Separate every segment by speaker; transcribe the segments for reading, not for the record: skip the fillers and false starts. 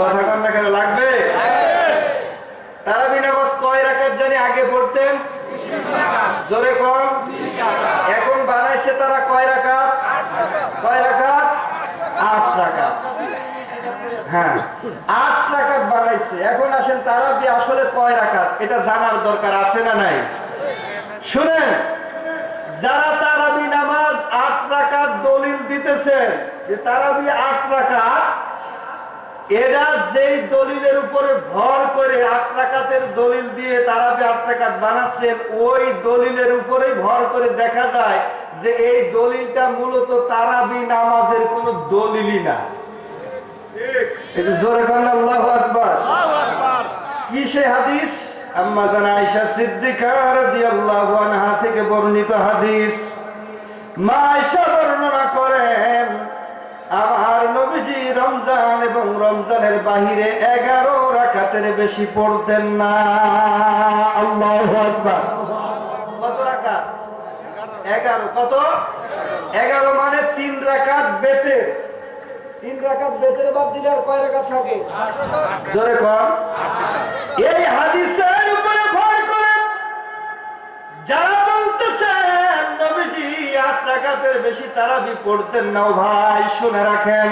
Speaker 1: কথা কন না কেন লাগবে? তারাবি নামাজ কয় রাকাত জানি আগে পড়তেন? জোরে কন। এখন বানাইছে তারা কয় রাকাত? কয় রাকাত? 8 রাকাত। হ্যাঁ, 8 রাকাত বানাইছে। এখন আসেন তারাবি আসলে কয় রাকাত এটা জানার দরকার আছে না নাই? শুনেন, যারা তারাবি নামাজ 8 রাকাত দলিল দিতেছেন যে তারাবি 8 রাকাত, এরা যেই দলিলের উপরে ভর করে 8 রাকাতের দলিল দিয়ে তারাবি 8 রাকাত বানাচ্ছেন, ওই দলিলের উপরে ভর করে দেখা যায় যে এই দলিলটা মূলত তারাবি নামাজের কোন দলিলই না। একটু জোরে বলেন আল্লাহু আকবার। কি সে হাদিস? আম্মা জান আয়েশা সিদ্দিকা রাদিয়াল্লাহু আনহা থেকে বর্ণিত হাদিস। মা আয়েশা বর্ণনা করেন, আমার নবীজি রমজান এবং রমজানের বাহিরে 11 রাকাতের বেশি পড়তেন না। আল্লাহু আকবার। কত রাকাত? 11। কত? 11 মানে 3 রাকাত বেতের। 3 রাকাত বেতের বাদ দিলে আর কয় রাকাত থাকে? জোরে কর। এই হাদিসের উপরে ভর করে যারা বলতেছেন নবীজি 8 রাকাতের বেশি তারাবি পড়তেন না, ভাই শুনে রাখেন,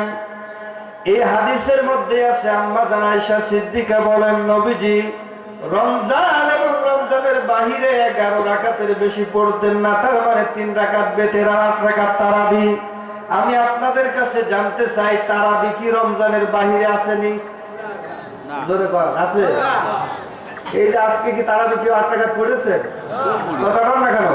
Speaker 1: এই হাদিসের মধ্যে আছে আম্মা জান আয়েশা সিদ্দিকা বলেন নবীজি রমজান এবং রমজানের বাহিরে 11 রাকাতের বেশি পড়তেন না। তার মানে 3 রাকাত বেতের আর 8 রাকাত তারাবি। আমি আপনাদের কাছে জানতে চাই, তারাবি কি রমজানের বাহিরে আসেনি? জোরে বল, আছে? এই যে আজকে কি তারাবি কেউ 8 রাকাত পড়েছে? কথা বল না কেন?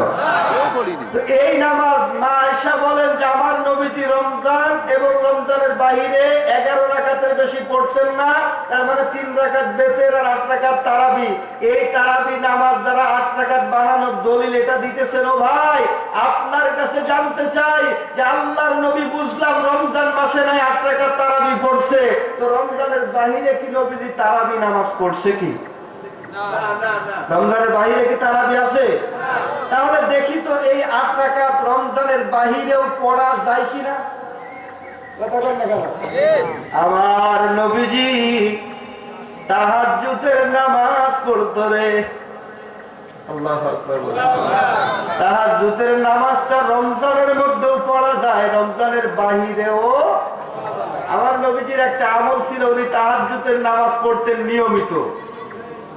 Speaker 1: তো এই নামাজ মা আয়েশা বলেন যে আমার নবীজি রমজান এবং রমজানের বাহিরে 11 রাকাতের বেশি পড়তেন না। তার মানে 3 রাকাত বেতের আর 8 রাকাত তারাবি। এই তারাবি নামাজ যারা 8 রাকাত বানানোর দলিল এটা দিতেছেন, ও ভাই আপনার কাছে জানতে চাই যে আল্লাহর নবী বুঝলাম রমজান মাসে নাই 8 রাকাত তারাবি পড়ছে, তো রমজানের বাহিরে কি নবীজি তারাবি নামাজ পড়ছে কি? রমজানের বাহিরে কি তারাবি আছে? তাহলে দেখি তো এই 8 রাকাত রমজানের বাহিরেও পড়া যায় কিনা। কথা বলেন না কেন? আমার নবীজি তাহাজ্জুদের নামাজ পড়তো রে। আল্লাহু আকবার। তাহাজ্জুদের নামাজটা রমজানের মধ্যেও পড়া যায়, রমজানের বাহিরেও। আমার নবীজির একটা আমল ছিল, উনি তাহাজ্জুদের নামাজ পড়তেন নিয়মিত।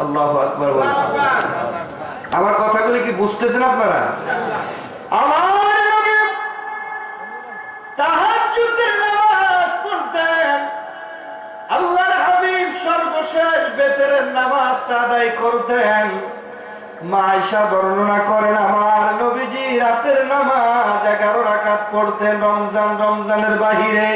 Speaker 1: আল্লাহু আকবার। আমার কথাগুলি কি বুঝতেছেন আপনারা? আমার নবী তাহাজ্জুদের নামাজ পড়তেন। আল্লাহর হাবিব সর্বশেষ বেতের নামাজটা আদায় করতেন। মা আয়েশা বর্ণনা করেন আমার নবীজি রাতের নামাজ 11 রাকাত পড়তেন রমজানের বাহিরে।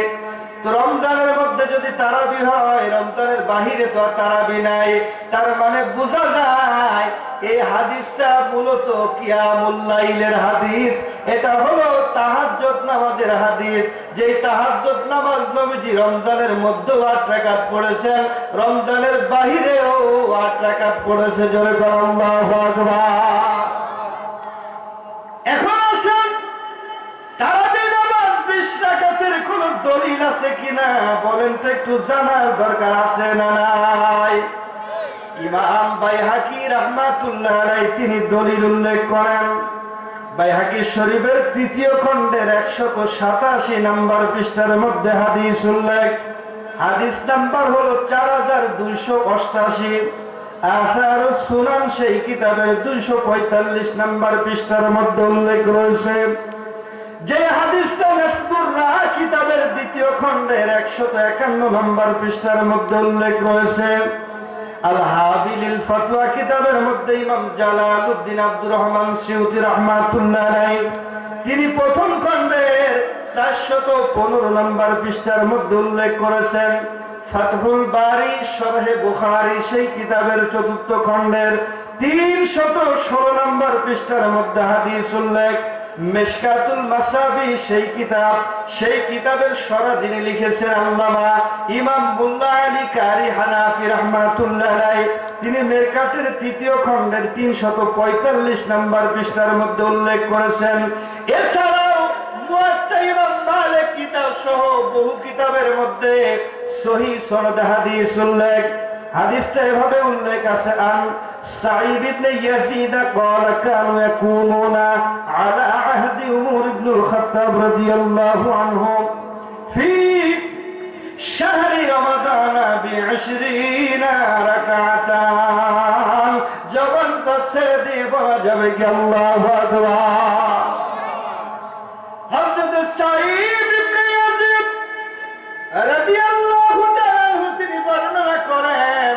Speaker 1: তো রমজানের মধ্যে যদি তারাবি হয়, রমজানের বাহিরে তো তারাবি নাই। তার মানে বোঝা যায় এই হাদিসটা মূলত কিয়ামুল লাইলের হাদিস। এটা হলো তাহাজ্জুদ নামাজের হাদিস। যেই তাহাজ্জুদ নামাজ নবীজি রমজানের মধ্যেও 8 রাকাত পড়েছেন, রমজানের বাহিরেও 8 রাকাত পড়েছে। জোরে বলো আল্লাহু আকবার। এখন আসেন, তারাবি নামাজ 20 রাকাতের কোন দলিল আছে কিনা বলেন তো, একটু জানার দরকার আছে না নাই? ইমাম বাইহাকি রাহমাতুল্লাহ আলাইহি তিনি দলিল উল্লেখ করেন। বাইহাকি শরীফের 3য় খণ্ডের 187 নম্বর পৃষ্ঠার মধ্যে হাদিস উল্লেখ। হাদিস নাম্বার হলো 4288। আসারুস সুনান সেই কিতাবের 245 নম্বর পৃষ্ঠার মধ্যে উল্লেখ রয়েছে। যে হাদিসটা নাসবুর রাহ কিতাবের 2য় খণ্ডের 151 নম্বর পৃষ্ঠার মধ্যে উল্লেখ রয়েছে। আল হাবিলিল ফাতওয়া কিতাবের মধ্যে ইমাম জালালউদ্দিন আব্দুর রহমান সিউতি রাহমাতুল্লাহ আলাইহি তিনি 1ম খণ্ডের 415 নম্বর পৃষ্ঠার মধ্যে উল্লেখ করেছেন। ফাতহুল বারি শরহে বুখারী সেই কিতাবের 4র্থ খণ্ডের 316 নম্বর পৃষ্ঠার মধ্যে হাদিস উল্লেখ। মিশকাতুল মাসাবি সেই কিতাবের সরা যিনি লিখেছেন আল্লামা ইমাম মুল্লা আলী কারি হানাফি রাহমাতুল্লাহ আলাইহি তিনি মিরকাতের 3য় খণ্ডের 345 নম্বর পৃষ্ঠার মধ্যে উল্লেখ করেছেন। এছাড়াও মুয়াত্তা ইমাম মালিক কিতাব সহ বহু কিতাবের মধ্যে সহিহ সনদে হাদিস উল্লেখ। হাদিসটা এভাবে উল্লেখ আছে, আন সাঈদ ইবনে ইয়াজিদ قال كانوا يقومون على عهد عمر بن الخطاب رضي الله عنه في شهر رمضان ب20 ركعة। জবানটা ছেড়ে দিয়ে বলা যাবে কি আল্লাহু আকবার। হযরত সাঈদ ইবনে ইয়াজিদ রাদিয়াল্লাহু তাআলা তিনি বর্ণনা করেন,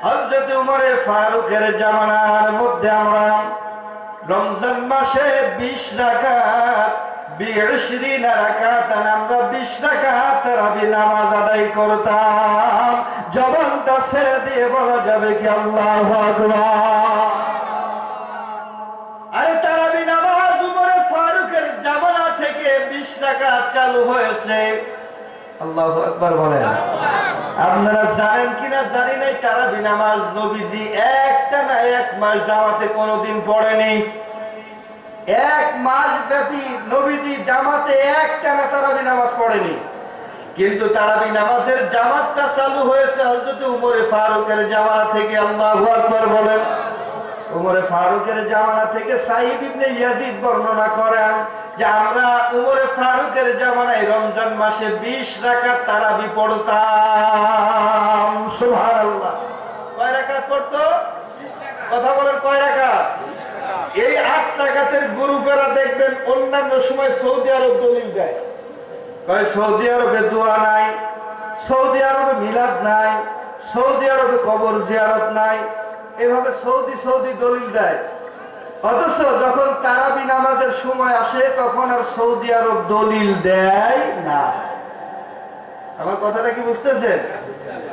Speaker 1: হযরত উমর ফারুকের জামানার মধ্যে আমরা রমজান মাসে 20 রাকাত 20 রাকাত আমরা 20 রাকাত তারাবি নামাজ আদায় করতাম। জবানটা ছেড়ে দিয়ে বলা যাবে কি আল্লাহু আকবার। আরে তারাবি নামাজ উমর ফারুকের জামানা থেকে 20 রাকাত চালু হয়েছে। আল্লাহু আকবার বলেন। আপনারা জানেন কিনা জানি নাই, তারাবি নামাজ নবীজি একটা না এক মাস জামাতে কোনোদিন পড়েনি। এক মাস ব্যাপী নবীজি জামাতে একটানা তারাবি নামাজ পড়েনি। কিন্তু তারাবি নামাজের জামাতটা চালু হয়েছে হযরত উমর ফারুকের জামানা থেকে। আল্লাহু আকবার বলেন। উমর ফারুকের জামানা থেকে সাঈদ ইবনে ইয়াজিদ বর্ণনা করেন যে আমরা উমর ফারুকের জামানায় রমজান মাসে 20 রাকাত তারাবি পড়তাম। সুবহানাল্লাহ। কয় রাকাত পড়তো? কথা বলেন, কয় রাকাত? এই 8 রাকাতের গ্রুপেরা দেখবেন অন্যান্য সময় সৌদি আরব দলিল দেয়, কয় সৌদি আরবে দোয়া নাই, সৌদি আরবে মিলাদ নাই, সৌদি আরবে কবর জিয়ারত নাই, এভাবে সৌদি দলিল দেয়। অথচ যখন তারাবি নামাজের সময় আসে তখন আর সৌদি আরব দলিল দেয় না। আমার কথাটা কি বুঝতেছেন?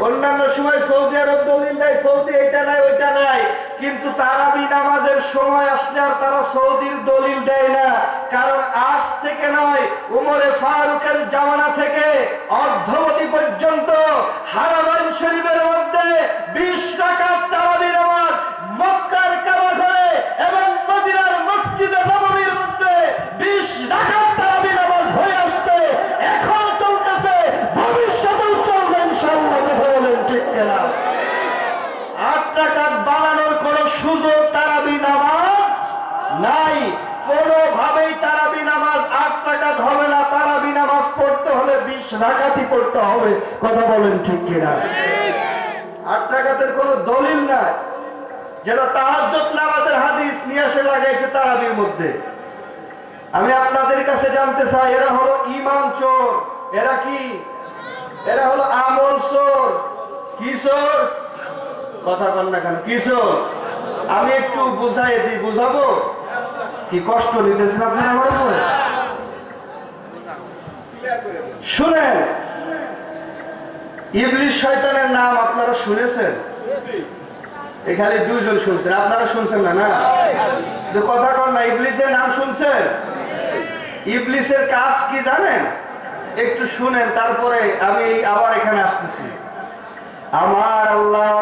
Speaker 1: অন্যান্য সময় সৌদি আরব দলিল দেয়, সৌদি এটা নাই ওইটা নাই, কিন্তু তারাবি নামাজের সময় আসলে আর তারা সৌদির দলিল দেয় না। কারণ আজ থেকে নয়, উমরে ফারুকের জামানা থেকে অর্ধবতী পর্যন্ত হারামাইন শরীফের মধ্যে 20 রাকাত তারাবি নামাজ, মক্কার কাবা ঘরে এবং মদিনার মসজিদে নববীর মধ্যে 20 রাকাত তারাবি নামাজ হয়ে আসছে, এখন চলতেছে, ভবিষ্যতেও চলবে ইনশাআল্লাহ। কথা বলেন ঠিক কিনা? 8 রাকাত বানানোর কোনো সুযোগ তারাবি নামাজ নাই। কোনোভাবেই তারাবি নামাজ 8 রাকাত হবে না। তারাবি নামাজ পড়তে হলে 20 রাকাতই পড়তে হবে। কথা বলেন ঠিক কিনা? 8 রাকাতের কোনো দলিল নাই। যেটা তাহাজ্জুদ নামাজের হাদিস নিয়ে এসে লাগাইছে তারাবির মধ্যে। আমি আপনাদের কাছে জানতে চাই, এরা হলো ঈমান চোর। এরা কি? এরা হলো আমল চোর। কি চোর? কথা বল না কেন? কি চোর? আমি একটু বুঝাই দিই, বুঝাবো? কি কষ্ট নিতেছেন আপনারা আমার উপরে? শুনেন, ইবলিস শয়তানের নাম আপনারা শুনেছেন? এখানে 2 জন শুনছেন, আপনারা শুনছেন না? না, কথা কর না। ইবলিসের নাম শুনছেন? ইবলিসের কাজ কি জানেন? একটু শুনেন, তারপরে আমি আবার এখানে আসতেছি। আমার আল্লাহ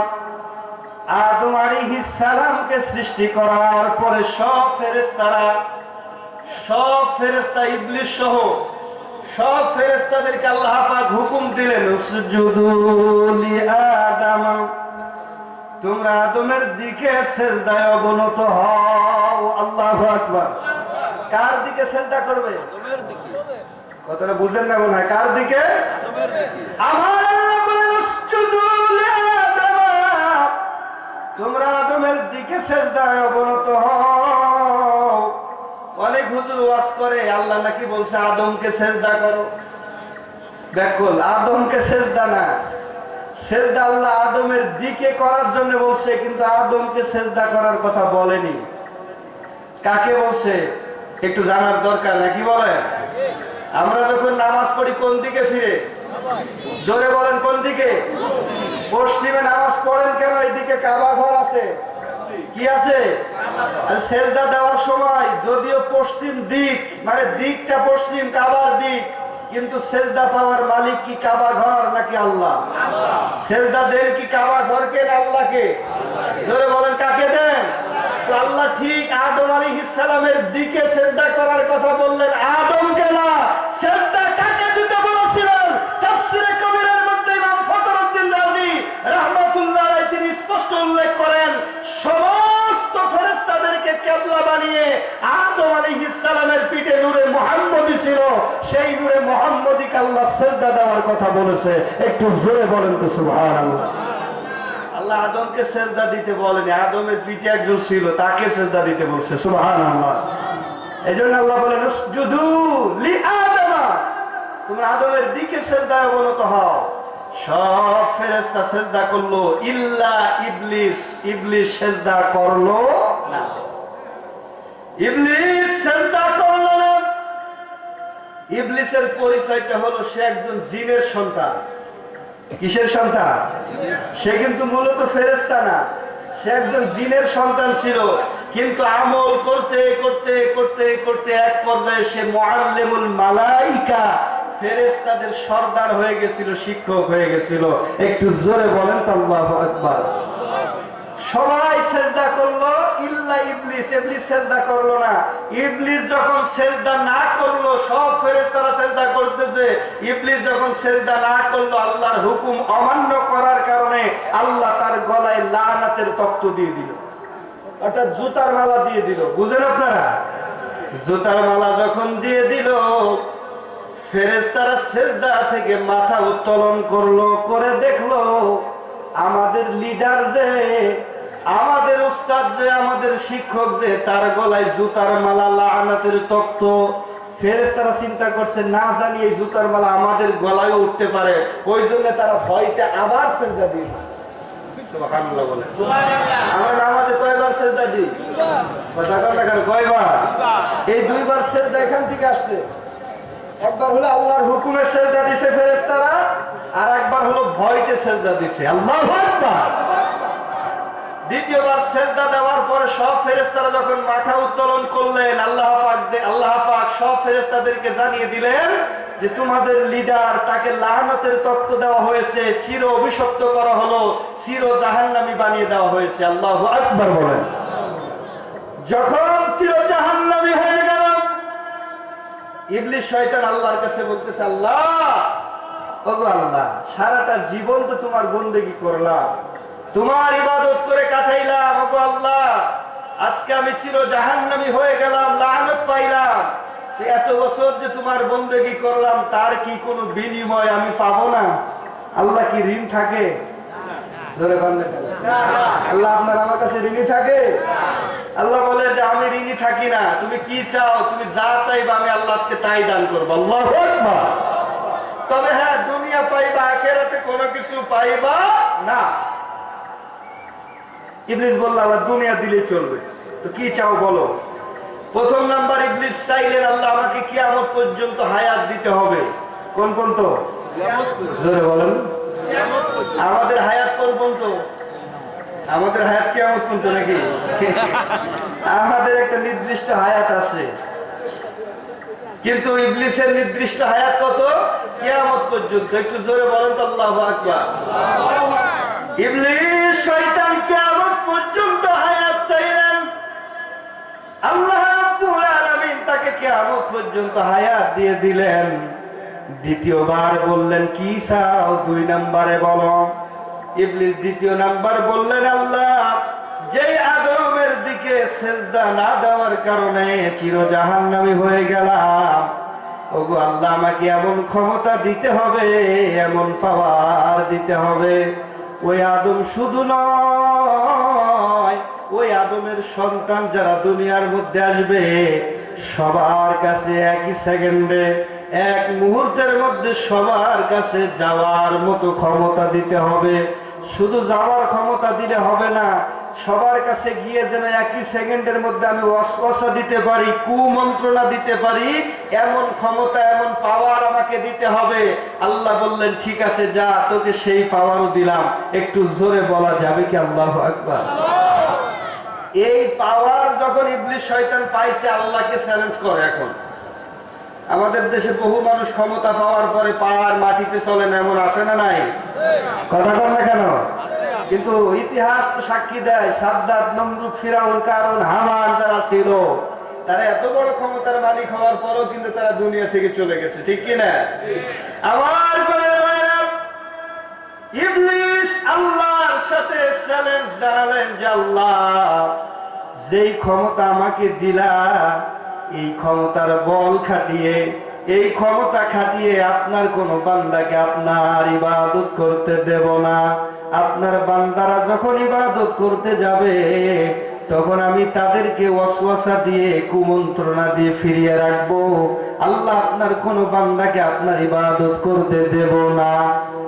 Speaker 1: আদম আলাইহিস সালামকে সৃষ্টি করার পরে সব ফেরেশতা ইবলিস সহ সব ফেরেশতাদেরকে আল্লাহ পাক হুকুম দিলেন, উসজুদু লিআদম, তোমরা আদমের দিকে সিজদায় অবনত হও। আল্লাহু আকবার। কার দিকে সিজদা করবে? আদমের দিকে। কথাটা বুঝেন না মনে হয়? কার দিকে? আদমের দিকে। আমার আল্লাহ বলেন, উসজুদু লিআদম, তোমরা আদমের দিকে সিজদায় অবনত হও। অনেক হুজুর ওয়াজ করে আল্লাহ নাকি বলছে আদমকে সিজদা করো। দেখুন, আদমকে সিজদা না, সিজদা আল্লাহ আদমের দিকে করার জন্য বলছে, কিন্তু আদমকে সিজদা করার কথা বলেনি। কাকে বলছে একটু জানার দরকার, নাকি বলেন? আমরা যখন নামাজ পড়ি কোন দিকে ফিরে? জোরে বলেন, কোন দিকে? পশ্চিমে নামাজ পড়েন কেন? এইদিকে কাবা ঘর আছে। কি আছে? সিজদা দেওয়ার সময় যদিও পশ্চিম দিক, মানে দিকটা পশ্চিম, কাবার দিক, কিন্তু সিজদা পাওয়ার মালিক কি কাবা ঘর নাকি আল্লাহ? সিজদা দেন কি কাবা ঘরকে না আল্লাহকে? জোরে বলেন, কাকে দেন? আল্লাহ ঠিক আদম আলাইহিস সালামের দিকে সিজদা করার কথা বললেন, আদমকে না। সিজদা কাকে দিতে শাপলা বানিয়ে আদম আলাইহিস সালামের পিঠে নূরে মুহাম্মদী ছিল, সেই নূরে মুহাম্মদীকে আল্লাহ সিজদা দেওয়ার কথা বলেছে। একটু জোরে বলেন তো সুবহানাল্লাহ। আল্লাহ আদমকে সিজদা দিতে বলেনি, আদমের পিঠে একজন ছিল তাকে সিজদা দিতে বলছে। সুবহানাল্লাহ। এজন্য আল্লাহ বলেন উসজুদু লিআদম, তোমরা আদমের দিকে সিজদায় অবনত হও। সব ফেরেশতা সিজদা করলো ইল্লা ইবলিস, ইবলিস সিজদা করলো না। ইবলিস সিজদা করলো না। ইবলিসের পরিচয়টা হলো সে একজন জিনের সন্তান। কিসের সন্তান? সে কিন্তু মূলত ফেরেশতা না, সে একজন জিনের সন্তান ছিল। কিন্তু আমল করতে করতে করতে করতে এক পর্যায়ে সে মুআল্লিমুল মালাইকা, ফেরেশতাদের সর্দার হয়ে গেছিল, শিক্ষক হয়ে গেছিল। একটু জোরে বলেন তো আল্লাহু আকবার। সবাই সিজদা করলো ইল্লা ইবলিস, ইবলিস সিজদা করলো না। ইবলিস যখন সিজদা না করলো, সব ফেরেশতারা সিজদা করতেছে, ইবলিস যখন সিজদা না করলো, আল্লাহর হুকুম অমান্য করার কারণে আল্লাহ তার গলায় লানাতের তক্ত দিয়ে দিল, অর্থাৎ জুতার মালা দিয়ে দিল। বুঝেন আপনারা? জুতার মালা যখন দিয়ে দিল, ফেরেশতারা সিজদা থেকে মাথা উত্তোলন করলো, করে দেখলো আমাদের লিডার যে, আমাদের উস্তাদ যে, আমাদের শিক্ষক যে, তার গলায় জুতার মালা, লানাতের তক্ত। ফেরেশতারা চিন্তা করছে না জানি এই জুতার মালা আমাদের গলায় উঠতে পারে, ওই জন্য তারা ভয়তে আবার সিজদা দিয়েছে। সুবহানাল্লাহ বলেন। আমরা নামাজে কয়বার সিজদা দিই? কথা কর না কেন? কয়বার? এই দুইবার সিজদা এখান থেকে আসছে। একবার হলো আল্লাহর হুকুমে সিজদা দিয়েছে ফেরেশতারা, আর একবার হলো ভয়তে সিজদা দিয়েছে। আল্লাহু আকবার। দ্বিতীয়বার সিজদা দেওয়ার পরে সব ফেরেশতারা যখন মাথা উত্তোলন করলেন, আল্লাহ পাক সব ফেরেশতাদেরকে জানিয়ে দিলেন যে তোমাদের লিডার, তাকে লানাতের তক্ত দেওয়া হয়েছে, চির অভিশপ্ত করা হলো, চির জাহান্নামী বানিয়ে দেওয়া হয়েছে। আল্লাহু আকবার বলেন। যখন চির জাহান্নামী হয়ে গেল, ইবলিস শয়তান আল্লাহর কাছে বলতেছে, আল্লাহ, ওগো আল্লাহ, সারাটা জীবন তো তোমার বন্দেগী করলাম, তোমার ইবাদত করে কাটাইলাম, ওগো আল্লাহ, আজকে আমি চির জাহান্নামী হয়ে গেলাম, লানত পাইলাম। এত বছর যে তোমার বন্দেগী করলাম, তার কি কোনো বিনিময় আমি পাবো না? আল্লাহ কি ঋণ থাকে? জোরে বলেন। আল্লাহ আপনার আমার কাছে ঋণী থাকে? আল্লাহ বলে যে আমি ঋণী থাকি না, তুমি কি চাও, তুমি যা চাইবা আমি আল্লাহ আজকে তাই দান করবো। আল্লাহু আকবার। তবে হ্যাঁ, দুনিয়া পাইবা, আখিরাতে কোনো কিছু পাইবা না। ইবলিস বলল আল্লাহ দুনিয়া দিলে চলবে, তো কি চাও বলো। প্রথম নাম্বার ইবলিস চাইলেন আল্লাহ আমাকে কিয়ামত পর্যন্ত হায়াত দিতে হবে। কোন পর্যন্ত? জোরে বলেন। আমাদের হায়াত কোন পর্যন্ত? আমাদের হায়াত কিয়ামত পর্যন্ত নাকি? আমাদের একটা নির্দিষ্ট হায়াত আছে, কিন্তু ইবলিসের নির্দিষ্ট হায়াত কত? কিয়ামত পর্যন্ত। একটু জোরে বলেন তো আল্লাহু আকবার। ইবলিস শয়তান কিয়ামত পর্যন্ত হায়াত চাইলেন, আল্লাহ রাব্বুল আলামিন তাকে কিয়ামত পর্যন্ত হায়াত দিয়ে দিলেন। দ্বিতীয়বার বললেন কি চাও? 2 নম্বরে বলো। ইবলিস দ্বিতীয় নাম্বার বললেন, আল্লাহ, যে আদমের দিকে সিজদা না দেওয়ার কারণে চির জাহান্নামী হয়ে গেলাম, ওগো আল্লাহ, আমাকে এমন ক্ষমতা দিতে হবে, এমন পাওয়ার দিতে হবে, ওই আদম শুধু নয়, ওই আদমের সন্তান যারা দুনিয়ার মধ্যে আসবে সবার কাছে একই সেকেন্ডে, এক মুহূর্তের মধ্যে সবার কাছে যাওয়ার মতো ক্ষমতা দিতে হবে। শুধু যাওয়ার ক্ষমতা দিলে হবে না, সবার কাছে গিয়ে যেন একই সেকেন্ডের মধ্যে আমি ওয়াসওয়াসা দিতে পারি, কুমন্ত্রণা দিতে পারি, এমন ক্ষমতা, এমন পাওয়ার আমাকে দিতে হবে। আল্লাহ বললেন ঠিক আছে, যা, তোকে সেই পাওয়ারও দিলাম। একটু জোরে বলা যাবে কি আল্লাহু আকবার? এই পাওয়ার যখন ইবলিস শয়তান পাইছে, আল্লাহকে চ্যালেঞ্জ করে। এখন আমাদের দেশে বহু মানুষ ক্ষমতা পাওয়ার পরে পাওয়ার মাটিতে চলে না, এমন আছে না নাই? কথা বল না কেন? কিন্তু ইতিহাস তো সাক্ষী দেয়, সাদ্দাত, নমরুদ, ফিরাউন, কারুন, হামান যারা ছিল, তারা এত বড় ক্ষমতার মালিক হওয়ার পরও কিন্তু তারা দুনিয়া থেকে চলে গেছে, ঠিক কি না? আমার ইবলিস আল্লাহর সাথে চ্যালেঞ্জ জানালেন যে আল্লাহ, যেই ক্ষমতা আমাকে দিলা, এই ক্ষমতার বল খাটিয়ে, এই ক্ষমতা খাটিয়ে আপনার কোন বান্দাকে আপনার ইবাদত করতে দেব না। আপনার বান্দারা যখন ইবাদত করতে যাবে, তখন আমি তাদেরকে ওয়াসওয়াসা দিয়ে, কুমন্ত্রণা দিয়ে ফিরিয়ে রাখবো। আল্লাহ আপনার কোন বান্দাকে আপনার ইবাদত করতে দেব না।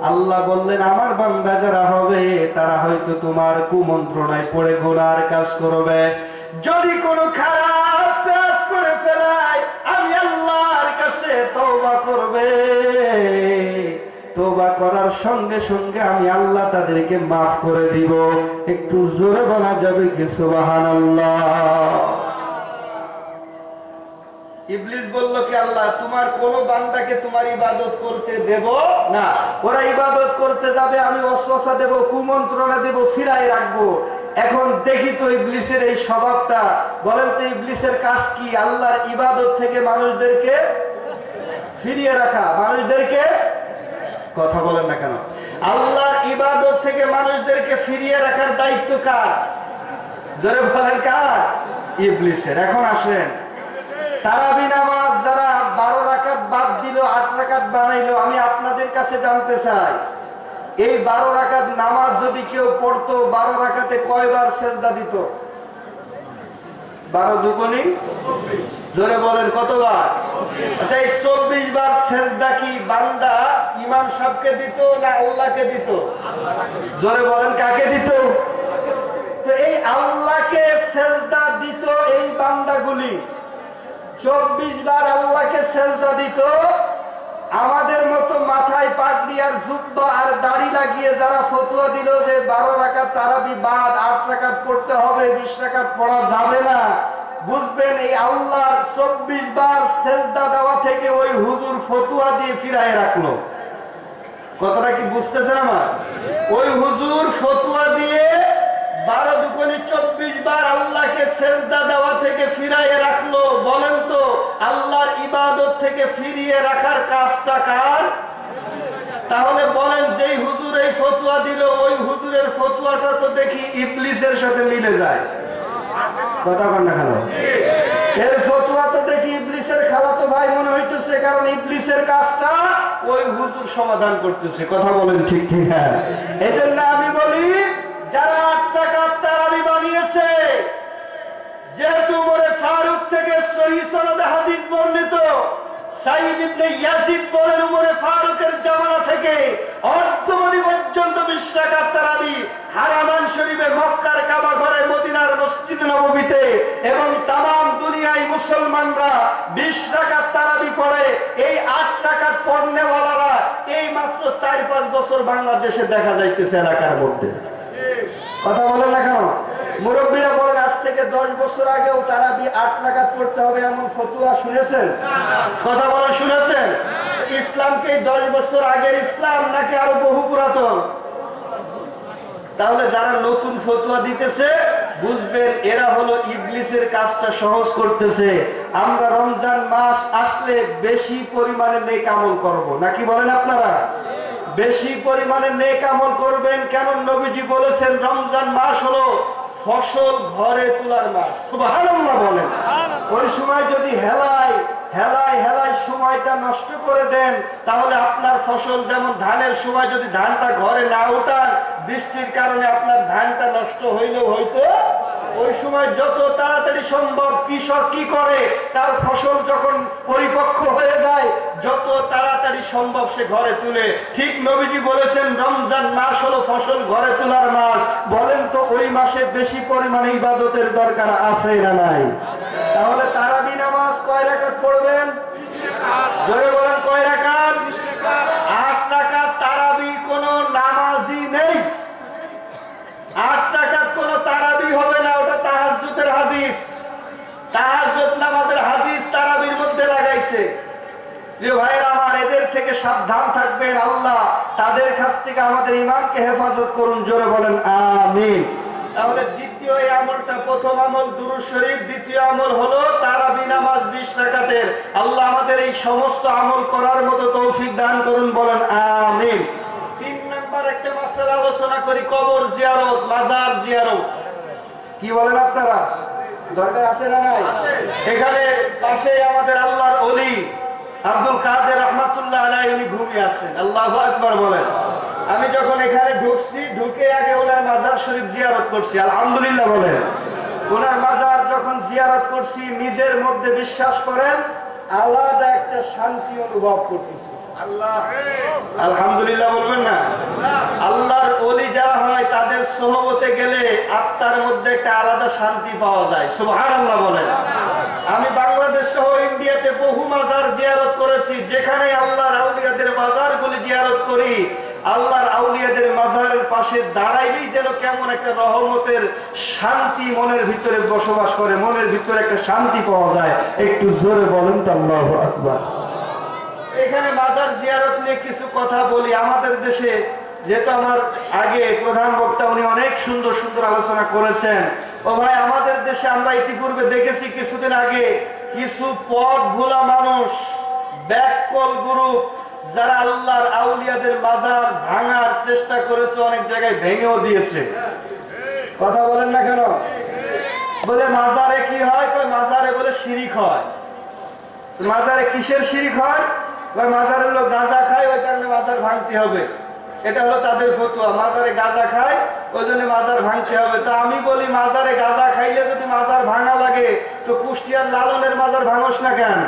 Speaker 1: আল্লাহ বললেন, আমার বান্দা যারা হবে তারা হয়তো তোমার কুমন্ত্রণায় পড়ে গুনার কাজ করবে। যদি কোনো খারাপ কাজ করে ফেলায়, আমি আল্লাহর কাছে তওবা করবে। তওবা করার সঙ্গে সঙ্গে আমি আল্লাহ তাদেরকে মাফ করে দিব। একটু জোরে বলা যাবে কি সুবহানাল্লাহ? ইবলিস বলল কি, আল্লাহ তোমার কোন বান্দাকে তোমার ইবাদত করতে দেব না। ওরা ইবাদত করতে যাবে, আমি ওয়াসওয়াসা দেব, কুমন্ত্রণা দেব, ফিরাই রাখবো। এখন দেখি তো ইবলিসের এই স্বভাবটা। বলেন তো ইবলিসের কাজ কি? আল্লাহর ইবাদত থেকে মানুষদেরকে ফিরিয়ে রাখা। মানুষদেরকে, কথা বলেন না কেন? আল্লাহর ইবাদত থেকে মানুষদেরকে ফিরিয়ে রাখার দায়িত্ব কার? জোরে বলেন কার? ইবলিসের। এখন আসেন, তারাবি নামাজ যারা 12 রাকাত বাদ দিল, 8 রাকাত বানাইলো, আমি আপনাদের কাছে জানতে চাই, এই 12 রাকাত নামাজ যদি কেউ পড়তো, 12 রাকাতে কয়বার সেজদা দিত? 12 দুগুণী, জোরে বলেন কতবার? আচ্ছা, এই 24 বার সেজদা কি বান্দা ইমাম সাহেবকে দিত না আল্লাহকে দিত? জোরে বলেন কাকে দিত? তো এই আল্লাহকে সেজদা দিত এই বান্দাগুলি, 24 বার আল্লাহকে সেজদা দিত। আমাদের মতো মাথায় পাগড়ি আর জুব্বা আর দাড়ি লাগিয়ে যারা ফতোয়া দিল যে 12 রাকাত তারাবি বাদ, 8 রাকাত পড়তে হবে, 20 রাকাত পড়া যাবে না, বুঝবেন এই আল্লাহর 24 বার সেজদা দেওয়া থেকে ওই হুজুর ফতোয়া দিয়ে ফিরায় রাখলো। কথাটা কি বুঝতেছেন আমার? ওই হুজুর ফতোয়া দিয়ে 12 দুগুণী 24 বার আল্লাহকে সেজদা দেওয়া থেকে ফিরাইয়ে রাখলো। বলেন তো আল্লাহর ইবাদত থেকে ফিরিয়ে রাখার কাজটা কার? তাহলে বলেন, যেই হুজুর এই ফতোয়া দিল, ওই হুজুরের ফতোয়াটা তো দেখি ইবলিসের সাথে মিলে যায়। কথা বল না কেন? এর ফতোয়া তো দেখি ইবলিসের খালাতো ভাই মনে হইতেছে, কারণ ইবলিসের কাজটা ওই হুজুর সমাধান করতেছে। কথা বলেন ঠিক ঠিক? হ্যাঁ, এজন্য আমি বলি, যারা 8 রাকাত তারাবি বানিয়েছে, যেহেতু ওমরে ফারুক থেকে সহিহ সনদে হাদিস বর্ণিত, সাইদ ইবনে ইয়াজিদ বলেন ওমরে ফারুকের জামানা থেকে অর্ধমণি পর্যন্ত 20 রাকাত তারাবি হারামান শরীফে, মক্কার কাবা ঘরে, মদিনার মসজিদ নববীতে এবং তামাম দুনিয়ায় মুসলমানরা 20 রাকাত তারাবি পড়ে। এই 8 রাকাত পড়নেওয়ালারা এই মাত্র 4-5 বছর বাংলাদেশে দেখা যাইতেছে এলাকার মধ্যে। কথা বলেন না কেন? মুরব্বীরা বলেন, আজ থেকে 10 বছর আগেও তারাবি 8 রাকাত পড়তে হবে এমন ফতোয়া শুনেছেন? কথা বলেন, শুনেছেন? ইসলাম কি 10 বছর আগের ইসলাম নাকি আরো বহু পুরাতন? তাহলে যারা নতুন ফতোয়া দিতেছে, বুঝবেন এরা হলো ইবলিসের কাজটা সহজ করতেছে। আমরা রমজান মাস আসলে বেশি পরিমাণে নেক আমল করব, নাকি বলেন আপনারা? বেশি পরিমাণে নেক আমল করবেন। কেন? নবীজি বলেছেন রমজান মাস হলো ফসল ঘরে তোলার মাস। সুবহানাল্লাহ বলেন। ওই সময় যদি হেলায় সময়টা নষ্ট করে দেন, তাহলে আপনার ফসল, যেমন ধানের সময় যদি ধানটা ঘরে না উঠান, বৃষ্টির কারণে আপনার ধানটা নষ্ট হইলেও হয়তো ওই সময় যত তাড়াতাড়ি সম্ভব কৃষক কি করে, তার ফসল যখন পরিপক্ক হয়ে যায়, যত তাড়াতাড়ি সম্ভব সে ঘরে তুলে। ঠিক নবীজি বলেছেন রমজান মাস হলো ফসল ঘরে তোলার মাস। বলেন তো ওই মাসে বেশি পরিমাণে ইবাদতের দরকার আছে না নাই? তাহলে তারাবি নামাজ কয় রাকাত পড়বেন? জোরে বলেন, কয় রাকাত? 8 রাকাত তারাবি কোন নামাজই নেই। 8 রাকাত কোন তারাবি হবে না, ওটা তাহাজ্জুদের হাদিস। তাহাজ্জুদ নামাজের হাদিস তারাবির মধ্যে লাগাইছে। প্রিয় ভাইরা আমার, এদের থেকে সাবধান থাকবেন। আল্লাহ তাদের কাছ থেকে আমাদের ঈমানকে হেফাজত করুন। জোরে বলেন আমিন। তাহলে দ্বিতীয় এই আমলটা, প্রথম আমল দুরূদ শরীফ, দ্বিতীয় আমল হলো তারাবি নামাজ 20 রাকাতের। আল্লাহ আমাদের এই সমস্ত আমল করার মতো তৌফিক দান করুন, বলেন আমিন। 3 নাম্বার একটা মাসআলা আলোচনা করি, কবর জিয়ারত, মাজার জিয়ারত। কি বলেন আপনারা? দরকার আছে না নাই? এখানে পাশে আমাদের আল্লাহর ওলি আব্দুল কাদের রহমাতুল্লাহ আলাইহি উনি ঘুমিয়ে আছেন। আল্লাহু আকবার বলেন। আমি যখন এখানে ঢুকছি, ঢুকে আগে ওনার মাজার শরীফ জিয়ারত করছি, আলহামদুলিল্লাহ বলেন। ওনার মাজার যখন জিয়ারত করছি, নিজের মধ্যে বিশ্বাস করেন আলাদা একটা শান্তি অনুভব করতেছি। আলহামদুলিল্লাহ বলবেন না? আল্লাহর ওলি যারা হয় তাদের সোহবতে গেলে আত্মার মধ্যে একটা আলাদা শান্তি পাওয়া যায়। সুবহানাল্লাহ বলেন। আমি বাংলাদেশ সহ ইন্ডিয়াতে বহু মাজার জিয়ারত করেছি, যেখানে আল্লাহর আউলিয়াদের মাজারগুলি জিয়ারত করি, আল্লাহর আউলিয়াদের মাজারের পাশে দাঁড়াইলেই যেন কেমন একটা রহমতের শান্তি মনের ভিতরে বসবাস করে, মনের ভিতরে একটা শান্তি পাওয়া যায়। একটু জোরে বলেন তো আল্লাহু আকবার। এখানে মাজার জিয়ারত নিয়ে কিছু কথা বলি। আমাদের দেশে যেহেতু আমার আগে প্রধান বক্তা উনি অনেক সুন্দর সুন্দর আলোচনা করেছেন, ও ভাই আমাদের দেশে আমরা ইতিপূর্বে দেখেছি কিছুদিন আগে কিছু পথ ভোলা মানুষ, ব্যাককল গ্রুপ, যারা আল্লাহর আউলিয়াদের মাজার ভাঙার চেষ্টা করেছে, অনেক জায়গায় ভেঙেও দিয়েছে। কথা বলেন না কেন? বলে মাজারে কি হয়? মাজারে বলে শিরিক হয়। মাজারে কিসের শিরিক হয়? মাজারের লোক গাঁজা খায়, ওই কারণে মাজার ভাঙতে হবে। এটা হলো তাদের ফতোয়া। মাজারে গাঁজা খায়, ওই জন্য মাজার ভাঙতে হবে। তো আমি বলি, মাজারে গাঁজা খাইলে যদি মাজার ভাঙা লাগে, তো কুষ্টিয়ার লালনের মাজার ভাঙস না কেন?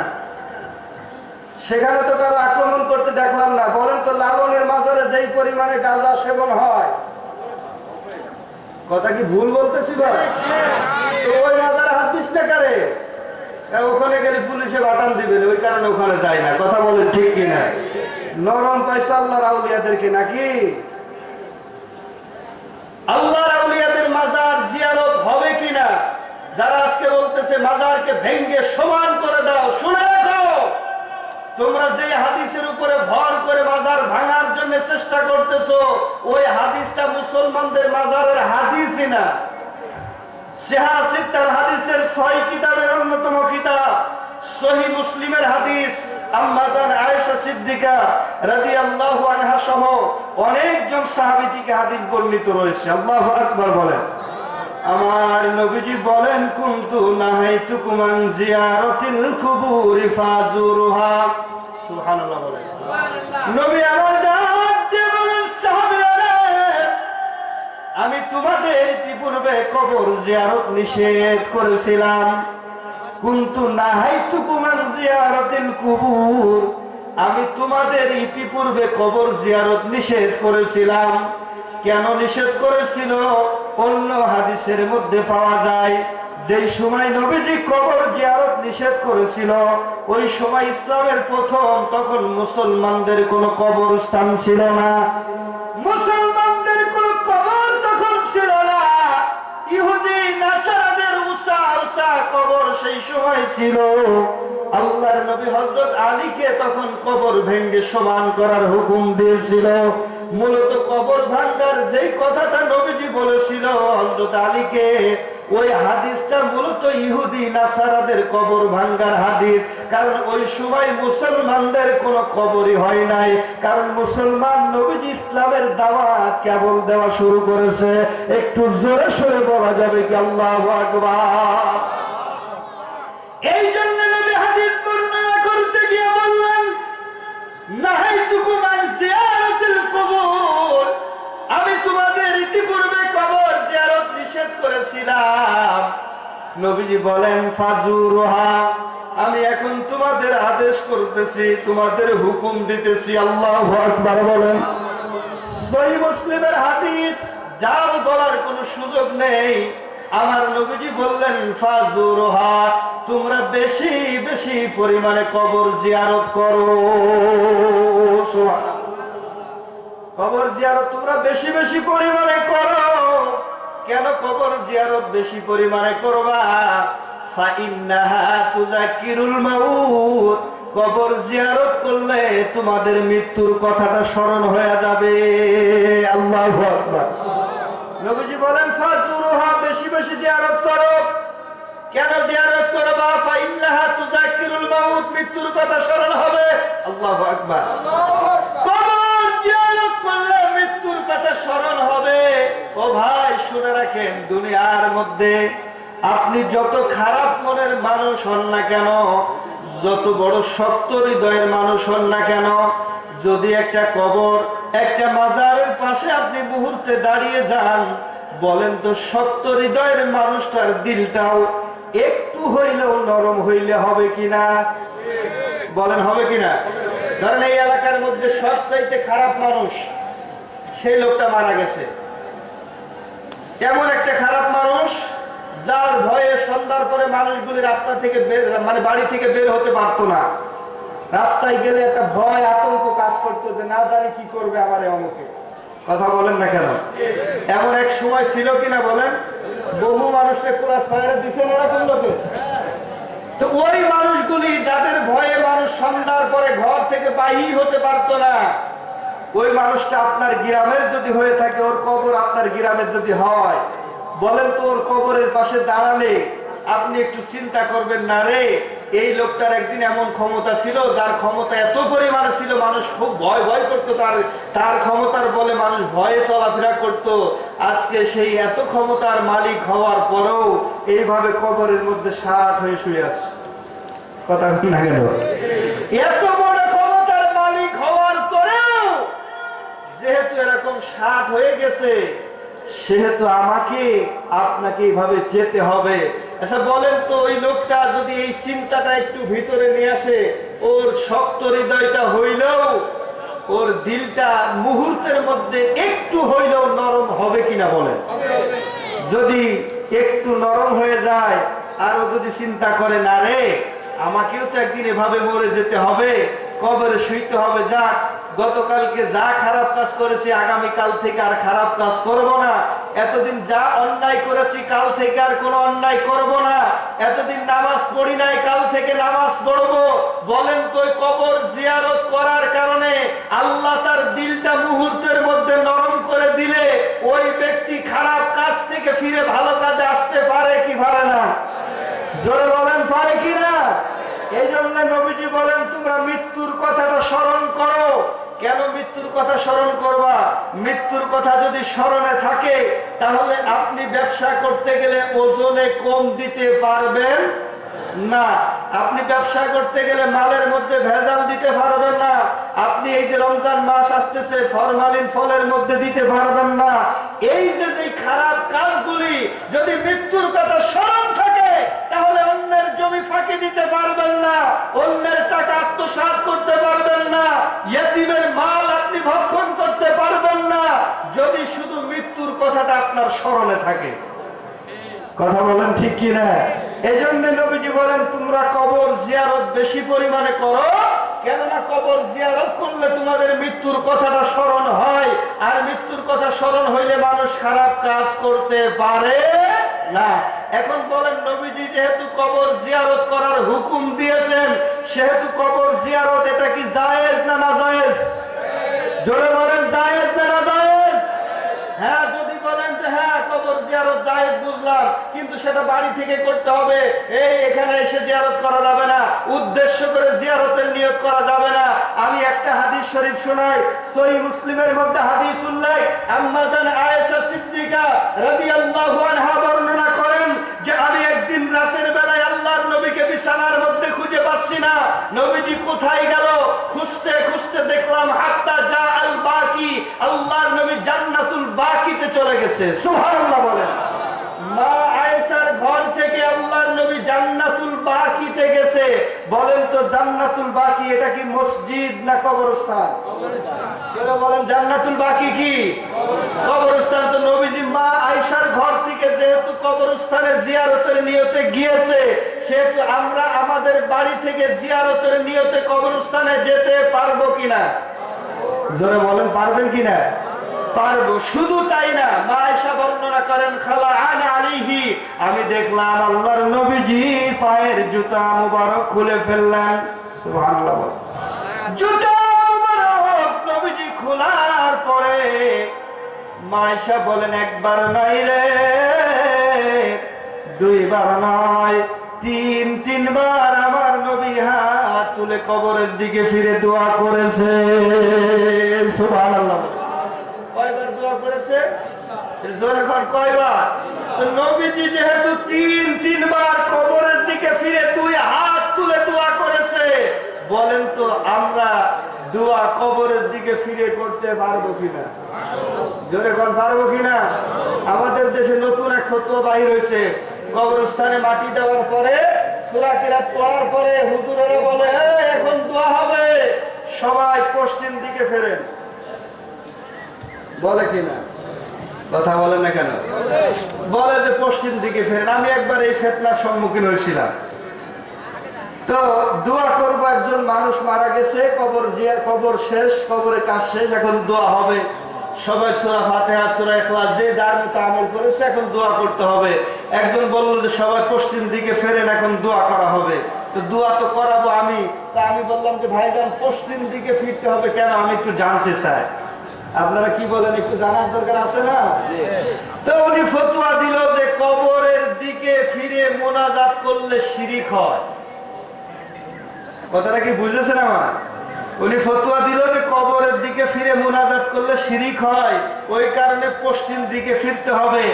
Speaker 1: সেখানে তো কারো আক্রমণ করতে দেখলাম না। বলেন তো, লালনের মাজারে যেই পরিমাণে গাঁজা সেবন হয়, কথা কি ভুল বলতেছি ভাই? তো ওই মাজারে হাত দিস না কারে? ওখানে গেলে পুলিশে বাটান দিবেন, ওই কারণে ওখানে যায় না। কথা বলেন ঠিক কিনা? নরম পয়সা আল্লাহর আউলিয়াদেরকে নাকি? আল্লাহর আউলিয়াদের মাজার জিয়ারত হবে কিনা? যারা আজকে বলতেছে মাজারকে ভেঙ্গে সমান করে দাও, শুনে রাখো, তোমরা যে হাদিসের উপরে ভর করে মাজার ভাঙার জন্য চেষ্টা করতেছো, ওই হাদিসটা মুসলমানদের মাজারের হাদিসই না। সিহাসিত্তার হাদিসের 6 কিতাবের অন্যতম কিতাব সহিহ মুসলিমের হাদিস। আম্মা জান আয়েশা সিদ্দিকা রাদিয়াল্লাহু আনহা সহ অনেকজন সাহাবী থেকে হাদিস বর্ণিত রয়েছে। আল্লাহু আকবার বলেন। আমার নবীজি বলেন, কুনতু নাহাইতুকুম আন জিয়ারাতিল কুবুরি ফাজুরুহা। সুবহানাল্লাহ বলেন। নবী আমার ডাক দিয়ে বলেন, সাহাবীরা, আমি তোমাদের ইতিপূর্বে কবর জিয়ারত নিষেধ করেছিলাম। কুনতু নাহাইতুকুম আন জিয়ারাতিল কুবুর, আমি তোমাদের ইতিপূর্বে কবর জিয়ারত নিষেধ করেছিলাম। কেন নিষেধ করেছিল? অন্য হাদিসের মধ্যে পাওয়া যায়, যেই সময় নবীজি কবর জিয়ারত নিষেধ করেছিল, ওই সময় ইসলামের প্রথম, তখন মুসলমানদের কোনো কবরস্থান ছিল না, মুসলমানদের কোনো কবর তখন ছিল না। ইহুদি নাসারাদের উঁচা উঁচা কবর সেই সময় ছিল। আল্লাহর নবী হযরত আলীকে তখন কবর ভেঙে সমান করার হুকুম দিয়েছিল। মূলত কবর ভাঙার যেই কথাটা নবীজি বলেছিল হযরত আলীকে, ওই হাদিসটা মূলত ইহুদি নাসারাদের কবর ভাঙার হাদিস। কারণ ওই সময় মুসলমানদের কোনো কবরই হয় নাই, কারণ মুসলমান নবীজি ইসলামের দাওয়াত কেবল দেওয়া শুরু করেছে। একটু জোরে সোরে বলা যাবে কি আল্লাহু আকবার? এই জন্য নবী হাদিস বর্ণনা করতে গিয়ে বললেন, নাহাইতুকুম আন জিয়ারাতিল কুবুর, আমি তোমাদের ইতিপূর্বে কবর জিয়ারত নিষেধ করেছিলাম। নবীজি বলেন, ফাজুরুহা, আমি এখন তোমাদের আদেশ করতেছি, তোমাদের হুকুম দিতেছি। আল্লাহু আকবার বলেন। সহিহ মুসলিমের হাদিস, যার বলার কোনো সুযোগ নেই। আমার নবীজি বললেন, ফাজুরুহা, তোমরা বেশি বেশি পরিমাণে কবর জিয়ারত করো। সুবহানাল্লাহ। কবর জিয়ারত তোমরা বেশি বেশি পরিমাণে করো। কেন কবর জিয়ারত বেশি পরিমাণে করবা? ফাইন্নাহা তুযাক্কিরুল মাউত, কবর জিয়ারত করলে তোমাদের মৃত্যুর কথাটা স্মরণ হয়ে যাবে। আল্লাহু আকবার। নবীজি বলেন, ফাজুরুহা, বেশি বেশি জিয়ারত করো। কেন জিয়ারত করবা? ফাইন্নাহা তুযাক্কিরুল মাউত, মৃত্যুর কথা স্মরণ হবে। আল্লাহু আকবার। কবর জিয়ারত করলে মৃত্যুর কথা স্মরণ হবে। ও ভাই শুনে রাখেন, দুনিয়ার মধ্যে আপনি যত খারাপ মনের মানুষ হন না কেন, যত বড় শক্ত হৃদয়ের মানুষ হন না কেন, যদি একটা কবর, একটা মাজারের পাশে আপনি মুহূর্তে দাঁড়িয়ে যান, বলেন তো শক্ত হৃদয়ের মানুষটার দিলটাও একটু হইলেও নরম হইলে হবে কিনা? বলেন হবে কিনা? ধরেন এই এলাকার মধ্যে সবচাইতে খারাপ মানুষ, সেই লোকটা মারা গেছে। এমন একটা খারাপ মানুষ যার ভয়ে সন্ধ্যার পরে মানুষগুলি রাস্তা থেকে মানে বাড়ি থেকে বের হতে পারতো না। রাস্তায় গেলে একটা ভয় আতঙ্ক কাজ করতো যে না জানি কি করবে আমার অমুকে। কথা বলেন না কেন? এমন এক সময় ছিল কিনা বলেন? বহু মানুষকে ক্রস ফায়ারে দিচ্ছেন এরকম লোকে। তো ওই মানুষগুলি যাদের ভয়ে মানুষ সন্ধ্যার পরে ঘর থেকে বাহির হতে পারতো না, ওই মানুষটা আপনার গ্রামের যদি হয়ে থাকে, ওর কবর আপনার গ্রামের যদি হয়, বলেন তো ওর কবরের পাশে দাঁড়ালে আপনি একটু চিন্তা করবেন না রে এই লোকটার একদিন এমন ক্ষমতা ছিল, যার ক্ষমতা এত পরিমাণে ছিল মানুষ খুব ভয় ভয় করতো, তার ক্ষমতার বলে মানুষ ভয়ে চলাফেরা করত। আজকে সেই এত ক্ষমতার মালিক হওয়ার পরেও এইভাবে কবরের মধ্যে ষাট হয়ে শুয়ে আছে। কথা না কেন? এত বড় ক্ষমতার মালিক হওয়ার পরেও যেহেতু এরকম ষাট হয়ে গেছে, সেহেতু আমাকে আপনাকে এইভাবে যেতে হবে। আচ্ছা বলেন তো ওই লোকটা যদি এই চিন্তাটা একটু ভিতরে নিয়ে আসে, ওর শক্ত হৃদয়টা হইলেও ওর দিলটা মুহূর্তের মধ্যে একটু হইলেও নরম হবে কিনা বলেন? যদি একটু নরম হয়ে যায় আর ও যদি চিন্তা করে না রে আমাকেও তো একদিন এভাবে মরে যেতে হবে, কবরে শুইতে হবে, যাক গতকালকে যা খারাপ কাজ করেছি আগামীকাল থেকে আর খারাপ কাজ করব না, এতদিন যা অন্যায় করেছি কাল থেকে আর কোনো অন্যায় করব না, এতদিন নামাজ পড়ি নাই কাল থেকে নামাজ পড়বো। বলেন তো কবর জিয়ারত করার কারণে আল্লাহ তার দিলটা মুহূর্তের মধ্যে নরম করে দিলে ওই ব্যক্তি খারাপ কাজ থেকে ফিরে ভালো কাজে আসতে পারে কি পারে না? জোরে বলেন পারে কিনা? এই জন্য নবীজি বলেন তোমরা মৃত্যুর কথাটা স্মরণ করো। কেন মৃত্যুর কথা স্মরণ করবা? মৃত্যুর কথা যদি স্মরণে থাকে তাহলে আপনি ব্যবসা করতে গেলে ওজনে কম দিতে পারবেন না, আপনি ব্যবসা করতে গেলে মালের মধ্যে ভেজাল দিতে পারবেন না, আপনি এই যে রমজান মাস আসতেছে ফরমালিন ফলের মধ্যে দিতে পারবেন না। এই যে খারাপ কাজগুলি যদি মৃত্যুর কথা স্মরণ থাকে তাহলে অন্যের জমি ফাঁকি দিতে পারবেন না, অন্যের টাকা আত্মসাৎ করতে পারবেন না, ইয়েতিমের মাল আপনি ভক্ষণ করতে পারবেন না, যদি শুধু মৃত্যুর কথাটা আপনার স্মরণে থাকে। কথা বলেন ঠিক কি না? এজন্য নবীজি বলেন তোমরা কবর জিয়ারত বেশি পরিমাণে করো, কেননা কবর জিয়ারত করলে তোমাদের মৃত্যুর কথাটা স্মরণ হয়, আর মৃত্যুর কথা স্মরণ হইলে মানুষ খারাপ কাজ করতে পারে না। এখন বলেন নবীজি যেহেতু কবর জিয়ারত করার হুকুম দিয়েছেন, সেহেতু কবর জিয়ারত এটা কি জায়েজ না নাজায়েজ? জোরে বলেন জায়েজ না নাজায়েজ? হ্যাঁ, যদি বলেন যে হ্যাঁ কবর জিয়ারত জায়েজ বুঝলাম, কিন্তু সেটা বাড়ি থেকে করতে হবে, এই এখানে এসে জিয়ারত করা যাবে না, উদ্দেশ্য করে জিয়ারতের নিয়ত করা যাবে না। আমি একটা হাদিস শরীফ শোনাই, সহিহ মুসলিমের মধ্যে হাদিস উল্লেখ, আম্মা জান আয়েশা সিদ্দিকা রাদিয়াল্লাহু আনহা বর্ণনা করেন যে আমি একদিন রাতের বেলায় আল্লাহর নবীকে বিছানার মধ্যে খুঁজে পাচ্ছি না, নবীজি কোথায় গেল খুঁজতে খুঁজতে দেখলাম হাত্তা জা আল বাকি, আল্লাহর নবী জান্নাতুল বাকিতে চলে গেছে। সুবহানাল্লাহ বলেন। মা আয়েশার ঘর থেকে আল্লাহর নবী জান্নাতুল বাকিতে গেছে। বলেন তো জান্নাতুল বাকি এটা কি মসজিদ না কবরস্থান? কবরস্থান। বলেন জান্নাতুল বাকি কি? কবরস্থান। তো নবীজি মা আয়েশার ঘর থেকে যেহেতু কবরস্থানে জিয়ারতের নিয়তে গিয়েছে, সেহেতু আমরা আমাদের বাড়ি থেকে জিয়ারতের নিয়তে কবরস্থানে যেতে পারবো কিনা? জোরে বলেন পারবেন কিনা? পারবো। শুধু তাই না, মা আয়েশা বর্ণনা করেন খালা আনা আলাইহি, আমি দেখলাম আল্লাহর নবীজি পায়ের জুতা মুবারক খুলে ফেললেন। সুবহানাল্লাহ। জুতা মুবারক নবীজি খোলার পরে মা আয়েশা বলেন একবার নয় রে, দুইবার নয়, তিনবার আমার নবী হাত তুলে কবরের দিকে ফিরে দোয়া করেছে। সুবহানাল্লাহ। কয়বার দোয়া করেছে? জোরে কয়বার? তো নবীজি যেহেতু তিনবার কবরের দিকে ফিরে দুই হাত তুলে দোয়া করেছে, বলেন তো আমরা দোয়া কবরের দিকে ফিরে করতে পারবো কিনা? জোরে কোন পারবো কিনা? আমাদের দেশে নতুন এক ফতোয়া বাহির হয়েছে, কবরস্থানে মাটি দেওয়ার পরে সূরা কিরাত পড়ার পরে হুজুরেরা বলে এখন দোয়া হবে, সবাই পশ্চিম দিকে ফেরেন। বলে কিনা? কথা বলেন না কেন? বলে যে পশ্চিম দিকে ফেরেন। আমি একবার এই ফিতনার সম্মুখীন হয়েছিলাম। তো দোয়া করবো, একজন মানুষ মারা গেছে, কবর শেষ, কবরের কাজ শেষ, এখন দোয়া হবে। সবাই সূরা ফাতিহা, সূরা ইখলাস যে যার মতো আমল করেছে এখন দোয়া করতে হবে। একজন বলল যে সবাই পশ্চিম দিকে ফেরেন, এখন দোয়া করা হবে। তো দোয়া তো করাবো আমি, তা আমি বললাম যে ভাইজান পশ্চিম দিকে ফিরতে হবে কেন, আমি একটু জানতে চাই। আপনারা কি বলেন, একটু জানার দরকার আছে না? তো উনি ফতোয়া দিল যে কবরের দিকে ফিরে মোনাজাত করলে শিরিক হয়। কথাটা কি বুঝেছেন আমার? উনি ফতোয়া দিল যে কবরের দিকে ফিরে মোনাজাত করলে শিরিক হয়, ওই কারণে পশ্চিম দিকে ফিরতে হবে।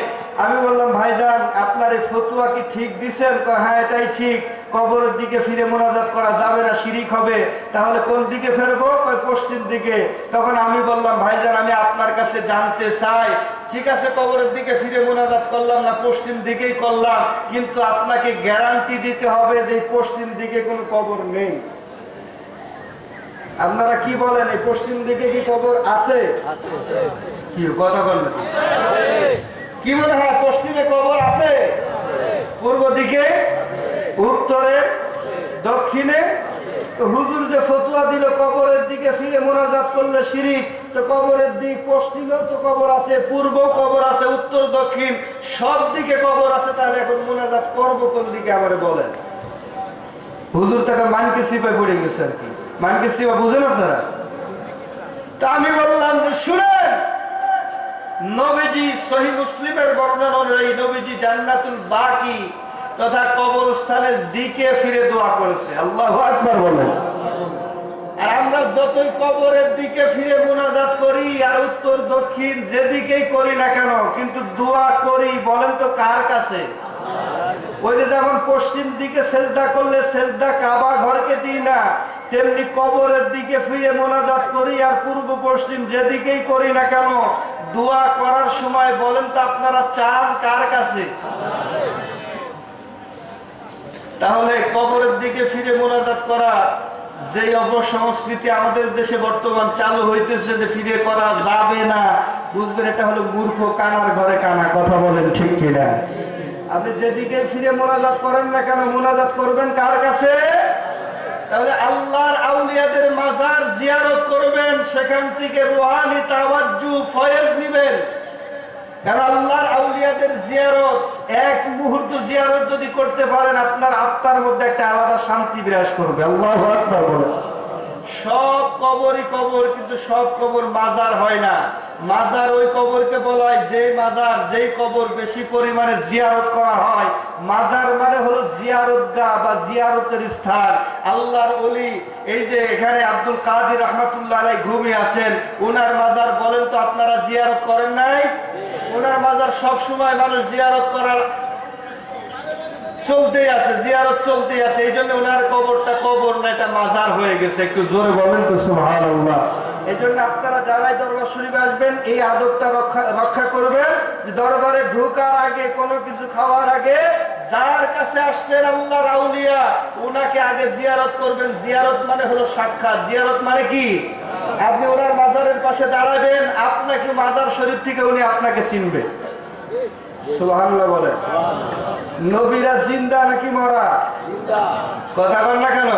Speaker 1: আমি বললাম ভাইজান আপনার এই ফতোয়া কি ঠিক দিছেন? হ্যাঁ এটাই ঠিক, কবরের দিকে ফিরে মোনাজাত করা যাবে না, শিরিক হবে। তাহলে কোন দিকে ফেরবো? পশ্চিম দিকে। তখন আমি বললাম ভাইজান আমি আপনার কাছে জানতে চাই, ঠিক আছে কবরের দিকে ফিরে মোনাজাত করলাম না, পশ্চিম দিকেই করলাম, কিন্তু আপনাকে গ্যারান্টি দিতে হবে যে পশ্চিম দিকে কোনো কবর নেই। আপনারা কি বলেন, এই পশ্চিম দিকে কি কবর আছে? কি কথা বলেন? কি মনে হয় পশ্চিমে কবর আছে? পূর্ব দিকে, উত্তরে, দক্ষিণে? তো হুজুর যে ফতোয়া দিল কবরের দিকে ফিরে মোনাজাত করলে শিরিক, তো কবরের দিক পশ্চিমেও তো কবর আছে, পূর্ব কবর আছে, উত্তর দক্ষিণ সব দিকে কবর আছে, তাহলে এখন মোনাজাত করবো কোন দিকে আমারে বলেন? হুজুর তাকে মানকে সিপাই পড়ে গেছে আর কি। মানকে সিপা বুঝেন আপনারা? তা আমি বললাম যে শুনেন, নবীজি সহিহ মুসলিমের বর্ণনা অনুযায়ী নবীজি জান্নাতুল বাকি তথা কবরস্থানের দিকে ফিরে দোয়া করেছে। আল্লাহু আকবার বলেন। আর আমরা যতই কবরের দিকে ফিরে মোনাজাত করি আর উত্তর দক্ষিণ যেদিকেই করি না কেন, কিন্তু দোয়া করি বলেন তো কার কাছে? ওই যে যেমন পশ্চিম দিকে সেজদা করলে সেজদা কাবা ঘরকে দিই না, তেমনি কবরের দিকে ফিরে মোনাজাত করি আর পূর্ব পশ্চিম যেদিকেই করি না কেন, দোয়া করার সময় বলেন তো আপনারা চান কার কাছে? তাহলে কবরের দিকে ফিরে মোনাজাত করা যে অপসংস্কৃতি আমাদের দেশে বর্তমান চালু হইতেছে যে ফিরে করা যাবে না, বুঝবেন এটা হলো মূর্খ কানার ঘরে কানা। কথা বলেন ঠিক কিনা? আপনি যেদিকে ফিরে মোনাজাত করেন না কেন, মোনাজাত করবেন কার কাছে? তাহলে আল্লাহর আউলিয়াদের মাজার জিয়ারত করবেন, সেখান থেকে রুহানি তাওয়াজ্জু ফয়েজ নেবেন। কারণ আল্লাহর আউলিয়াদের জিয়ারত, এক মুহূর্ত জিয়ারত যদি করতে পারেন আপনার আত্মার মধ্যে একটা আলাদা শান্তি বিরাজ করবে। আল্লাহু আকবার বলেন। সব কবরই কবর, কিন্তু সব কবর মাজার হয় না। মাজার ওই কবরকে বলা হয় যে মাজার, যেই কবর বেশি পরিমাণে জিয়ারত করা হয়। মাজার মানে হলো জিয়ারতগাহ বা জিয়ারতের স্থান। আল্লাহর ওলি এই যে এখানে আব্দুল কাদের রহমাতুল্লাহ আলাইহি ঘুমিয়ে আছেন, ওনার মাজার বলেন তো আপনারা জিয়ারত করেন নাই? ওনার মাজার সব সময় মানুষ জিয়ারত করার চলতেই আছে, জিয়ারত চলতেই আছে। এই জন্য ওনার কবরটা কবর না, এটা মাজার হয়ে গেছে। একটু জোরে বলেন তো সুবহানাল্লাহ। এই জন্য আপনারা যারাই দরবার শরীফে আসবেন এই আদবটা রক্ষা করবেন যে দরবারে ঢোকার আগে, কোনো কিছু খাওয়ার আগে যার কাছে আসছেন আল্লাহর আউলিয়া, ওনাকে আগে জিয়ারত করবেন। জিয়ারত মানে হলো সাক্ষাৎ। জিয়ারত মানে কি? আপনি ওনার মাজারের পাশে দাঁড়াবেন, আপনাকে মাজার শরীফ থেকে উনি আপনাকে চিনবে। সুবহানাল্লাহ বলেন। নবীরা জিন্দা নাকি মরা? কথা বল না কেন?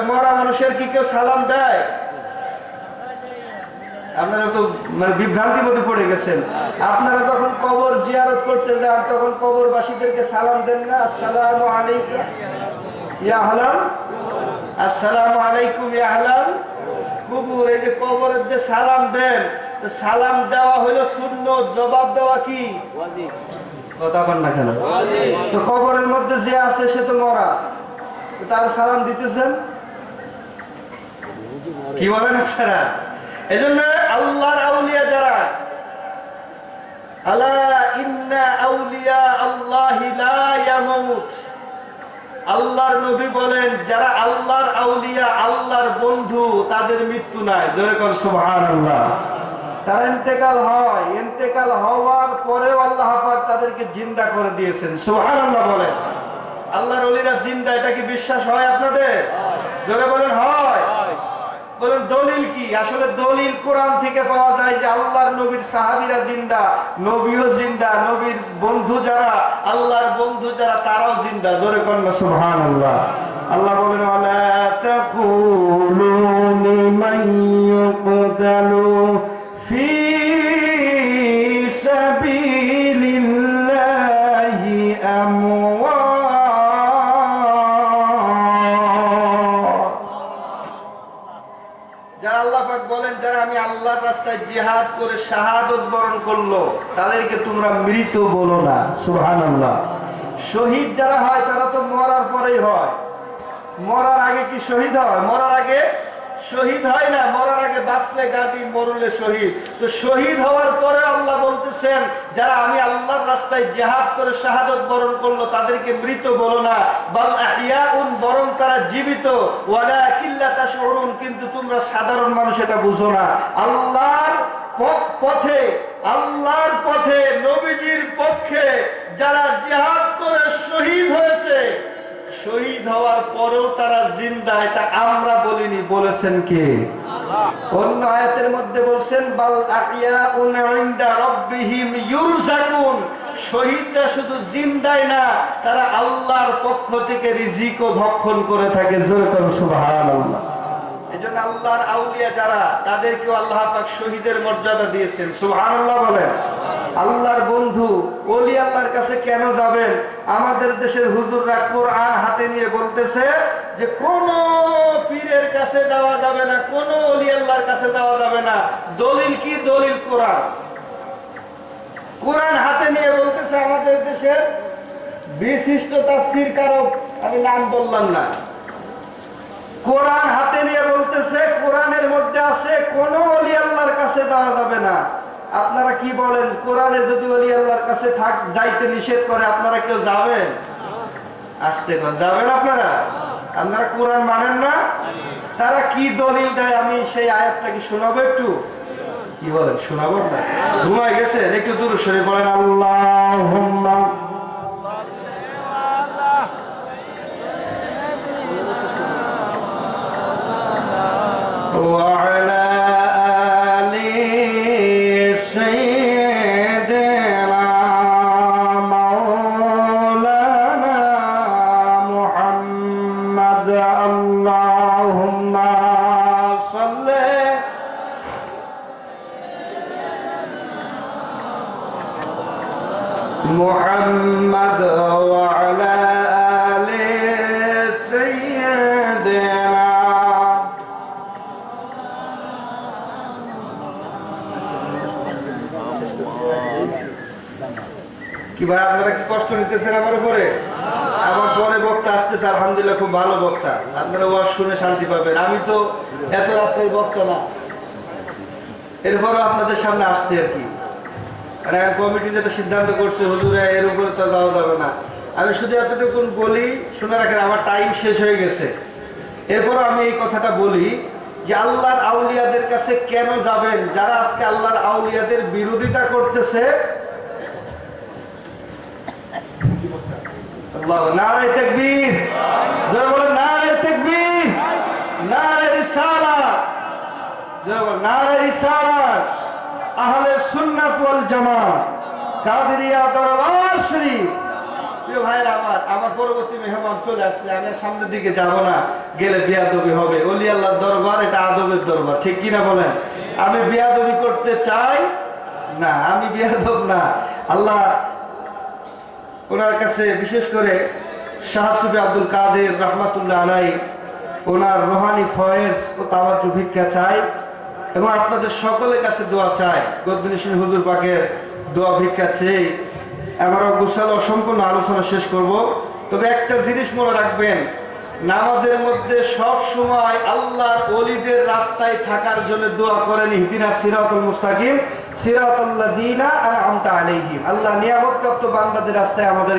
Speaker 1: মরা মানুষের কি কেউ সালাম দেয়? আপনারা তো মানে বিভ্রান্তির মধ্যে পড়ে গেছেন। আপনারা যখন কবর জিয়ারত করতে যান তখন কবরবাসীদেরকে সালাম দেন না? আসসালামু আলাইকুম ইয়া আহলাল, আসসালামু আলাইকুম ইয়া আহলাল কুবুর। এই যে কবরের যে সালাম দেন, তো সালাম দেওয়া হলো সুন্নাত, জবাব দেওয়া কি ওয়াজিব। কথা বল না কেন? তো কবরের মধ্যে যে আছে সে তো মরা, তার সালাম দিতেছেন কি বলেন আপনারা? এজন্য আল্লাহর আউলিয়া যারা আলা ইন্না আউলিয়া আল্লাহি লা ইয়ামুত। আল্লাহর নবী বলেন, যারা আল্লাহর আউলিয়া, আল্লাহর বন্ধু, তাদের মৃত্যু নাই। জোরে কর সুবহানাল্লাহ। তারা ইন্তেকাল হয়, ইন্তেকাল হওয়ার পরেও আল্লাহ পাক তাদেরকে জিন্দা করে দিয়েছেন। সুবহানাল্লাহ বলেন। আল্লাহর ওলিরা জিন্দা, এটা কি বিশ্বাস হয় আপনাদের? জোরে বলেন হয়। বলেন দলিল কি? আসলে দলিল কোরআন থেকে পাওয়া যায় যে আল্লাহর নবীর সাহাবীরা জিন্দা, নবীও জিন্দা, নবীর বন্ধু যারা, আল্লাহর বন্ধু যারা, তারাও জিন্দা। জোরে করেন সুবহানাল্লাহ। আল্লাহ বলেন, ওয়ালা তাকুলু লিমান ইউকতালু ফি সাবিলিল্লাহি আমওয়াত। যারা আল্লাহ পাক বলেন, যারা আমি আল্লাহর রাস্তায় জিহাদ করে শাহাদত বরণ করলো, তাদেরকে তোমরা মৃত বলো না। সুবহানাল্লাহ। শহীদ যারা হয় তারা তো মরার পরেই হয়। মরার আগে কি শহীদ হয়? মরার আগে শহীদ হয় না। মরার আগে বাঁচলে গাজী, মরলে শহীদ। তো শহীদ হওয়ার পরে আল্লাহ বলতেছেন, যারা আমি আল্লাহর রাস্তায় জিহাদ করে শাহাদত বরণ করলো, তাদেরকে মৃত বলো না। বাল আহইয়াউন, বরং তারা জীবিত। ওয়ালাকিন লা তাশউরুন, কিন্তু তোমরা সাধারণ মানুষ এটা বুঝো না। আল্লাহর পথে, আল্লাহর পথে, নবীজির পক্ষে যারা জিহাদ করে শহীদ হয়েছে, শহীদ হওয়ার পরেও তারা জিন্দা, এটা আমরা বলিনি, বলেছেন কে? আল্লাহ। অন্য আয়াতের মধ্যে বলছেন, বাল আহইয়াউন ইনদা রাব্বিহিম ইউরযাকুন। শহীদরা শুধু জিন্দাই না, তারা আল্লাহর পক্ষ থেকে রিজিকও ভক্ষণ করে থাকে। জোরে করুন সুবহানাল্লাহ। এজন্য আল্লাহর আউলিয়া যারা, তাদেরকেও আল্লাহ পাক শহীদের মর্যাদা দিয়েছেন। সুবহানাল্লাহ বলেন। আল্লাহর বন্ধু ওলি আল্লাহর কাছে কেন যাবেন? আমাদের দেশের হুজুররা কোরআন হাতে নিয়ে বলতেছে যে কোন পীরের কাছে যাওয়া যাবে না, কোন ওলি আল্লাহর কাছে যাওয়া যাবে না। দলিল কি? দলিল কোরআন। কোরআন হাতে নিয়ে বলতেছে আমাদের দেশের বিশিষ্ট তাফসীর কারক, আমি নাম বললাম না, কোরআন হাতে নিয়ে বলতেছে, কোরআনের মধ্যে আছে কোন ওলি আল্লাহর কাছে যাওয়া যাবে না। আপনারা কি বলেন? কোরআনে যদি ওলি আল্লাহর কাছে যাইতে নিষেধ করে, আপনারা কেউ যাবেন? আসতে যাবেন আপনারা? আপনারা কোরআন মানেন না? তারা কি দলিল দেয়, আমি সেই আয়াতটা কি শোনাবো একটু? কি বলেন, শোনাবো না? ঘুমায় গেছেন? একটু দূর সরে বলেন, আল্লাহুম্মা وعلى آل سيدنا مولانا محمد اللهم صل محمد وعلى آل سيدنا। কি ভাই, আপনারা কি কষ্ট নিতেছেন আমার উপরে? আমার পরে বক্তা আসতেছে, আলহামদুলিল্লাহ খুব ভালো বক্তা, আপনারা ওয়াজ শুনে শান্তি পাবেন। আমি তো এত রাত্রের বক্তা না, এরপরও আপনাদের সামনে আসছে আর কি। আর কমিটি যেটা সিদ্ধান্ত করছে, হুজুরে এর উপরে তো যাওয়া যাবে না। আমি শুধু এতটুকু বলি, শুনে রাখেন, আমার টাইম শেষ হয়ে গেছে। এরপরও আমি এই কথাটা বলি যে আল্লাহর আউলিয়াদের কাছে কেন যাবেন? যারা আজকে আল্লাহর আউলিয়াদের বিরোধিতা করতেছে, নারে তাকবীর, জোরে বলেন নারে তাকবীর, নারে রিসালাত, জোরে বলেন নারে রিসালাত, আহলে সুন্নাত ওয়াল জামাত, কাদেরিয়া দরবার শরীফ। প্রিয় ভাইরা আমার পরবর্তী মেহমান চলে আসছে, আমি সামনের দিকে যাব না, গেলে বেয়াদবি হবে। ওলি আল্লাহর দরবার, এটা আদবের দরবার, ঠিক কিনা বলেন? আমি বেয়াদবি করতে চাই না, আমি বেয়াদব না। আল্লাহ ওনার কাছে বিশেষ করে শাহ সুফি আব্দুল কাদের রহমাতুল্লাহ আলাই, ওনার রুহানি ফয়েজ ও তাওয়াজ্জুহ ভিক্ষা চাই, এবং আপনাদের সকলের কাছে দোয়া চাই। গদ্দিনী হুজুর পাকের দোয়া ভিক্ষা চেয়ে আমার গোসাল অসম্পূর্ণ আলোচনা শেষ করব। তবে একটা জিনিস মনে রাখবেন, নামাজের মধ্যে সব সময় আল্লাহর ওলিদের রাস্তায় থাকার জন্য দোয়া করেন, ইহদিনাস সিরাতাল মুস্তাকিম সিরাতাল্লাযীনা আনআমতা আলাইহিম। আল্লাহ নিয়ামতপ্রাপ্ত বান্দাদের রাস্তায় আমাদের